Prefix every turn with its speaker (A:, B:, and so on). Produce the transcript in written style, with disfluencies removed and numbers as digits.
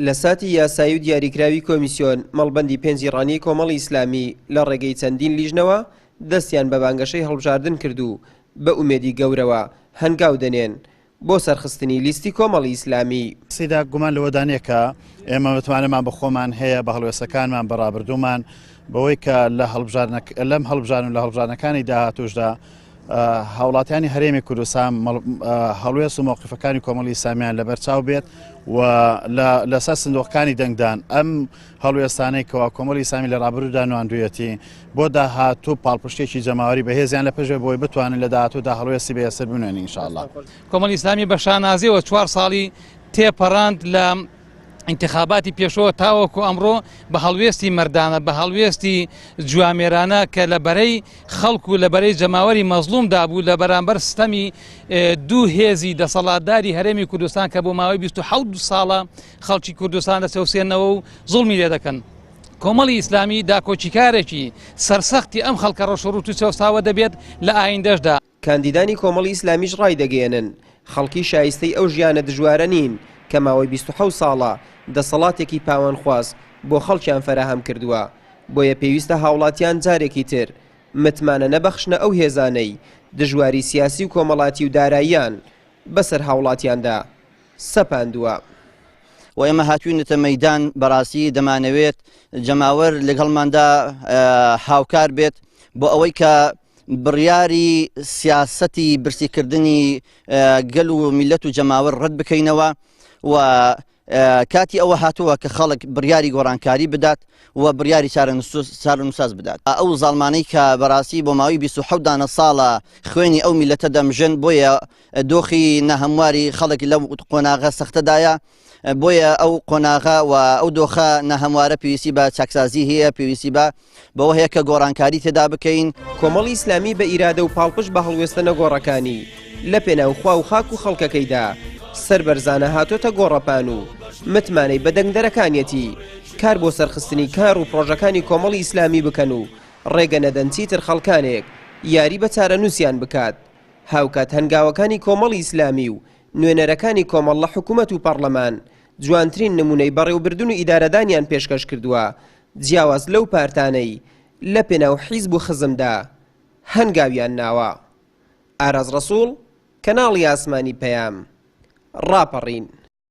A: لە ساتی یاسایی و دیاریکراوی کۆمیسیۆن مەڵبەندی پێنجیڕانی کۆمەڵی ئیسلامی لە ڕێگەی چەندین لیژنەوە دەستیان بە بانگەشەی هەڵبژاردن کرد و بە ئومێدی گەورەوە هەنگاو دەنێن بۆ سەرخستنی لیستی کۆمەڵی ئیسلامی.
B: سیدا گومان لەوەدانەیە کە ئێمە متمانەمان بە خۆمان هەیە بە هەڵوێستەکانمان بەڕابردوومان بەوەی کە لەم هەڵبژارن لە هەڵبژارنەکانی داهاتوشدا هاوڵاتیانی هەرێمی کوردستان هەڵوێست و موقیفەکانی کۆمەڵی ئیسلامیان لەبەرچاو بێت و لەسەر سندوقەکانی دەنگدان ئەم هەڵوێستانەی کەوا کۆمەڵی ئیسلامی لە ڕابردوودا نواندوویەتی بۆ داهاتوو پاڵپشتێکی جەماوەری بەهێزیان لە پێشێ بۆی بتوانن لە داهاتوودا هەڵوێستی بەیەسەر بنوێنین ئینشاءالله.
C: کۆمەڵی ئیسلامی بە شانازیەوە 4 ساڵی تێپەڕاند لە انتخاباتی پێشەوە تاوەکو ئەمڕۆ بە هەڵوێستی مەردانە بە هەڵوێستی جوامێرانە کە لە بەرەی خەڵک و لە بەرەی جەماوەری مەزلومدا بوو لە بەرامبەر ستەمی دوو هێزی دەسەڵاتداری هەرێمی کوردستان کە بۆ ماوەی 27 ساڵە خەڵکی کوردستان دەسەوسێنەوە و زوڵمی لێ دەکەن. کۆمەڵی ئیسلامی داکۆچیکارێکی سەرسەختی ئەم خەڵکە ڕۆژڕوت و چەوساوە دەبێت لە ئایندەشدا.
A: کاندیدانی کۆمەڵی ئیسلامیش ڕای دەگەێنن خەڵکی شایستەی ئەو ژیانە دژوارە نین کە ماوەی 27 ساڵە دەسەڵاتێکی پاوەنخواست بۆ خەڵکیان فەراهەم کردووە. بۆیە پێویستە هاوڵاتیان جارێکی تر متمانە نەبەخشنە ئەو هێزانەی دژواری سیاسی و کۆمەڵاتی و داراییان بەسەر هاوڵاتیاندا سەپاندووە.
D: و ئێمە هاتووینەتە مەیدان بەڕاستی دەمانەوێت جەماوەر لەگەڵماندا هاوکار بێت بۆ ئەوەی کە بڕیاری سیاسەتی برسیکردنی گەل و میلەت و جەماوەر ڕەت بکەینەوە و کاتی ئەوە هاتووە کە خەڵک بڕیاری گۆڕانکاری بدات و بڕیاری چارەنووساز بدات. ئەو زاڵمانەی کە بەڕاستی بۆ ماوەی 27 دانە ساڵە خوێنی ئەو میلەتە دەمژن بۆیە دۆخی نەهەمواری خەڵک لەو قۆناغە سەختەدایە بۆیە ئەو قۆناغا و ئەو دۆخە نەهەموارە پێویستی بە چاکسازی هەیە پێویستی بەوە هەیە کە گۆڕانکاری تێدا بکەین.
A: کۆمەڵی ئیسلامی بە ئیرادە و پاڵپش بە هەڵوێستە نەگۆڕەکانی لە پێناوخوا و خاک و خەڵکەکەیدا سەربەرزانە هاتۆتە گۆڕەپان و متمانەی بەدەنگدەرەکانیەتی کار بۆ سەرخستنی کار و پرۆژەکانی کۆمەڵی ئیسلامی بکەن و ڕێگە نەدەنچیتر خەڵکانێک یاری بە چارەنووسیان بکات. هاوکات هەنگاوەکانی کۆمەڵی ئیسلامی و نوێنەرەکانی کۆمەڵ لە حکوومەت و پەرلەمان جوانترین نمونەی بەڕێوەبردن و ئیدارەدانیان پێشکەش کردووە جیاواز لەو پارتانەی لە پێناو حیزب و خزمدا هەنگاویان ناوە. ئاراز ڕەسوڵ، کەناڵی ئاسمانی پەیام، ڕاپەڕین.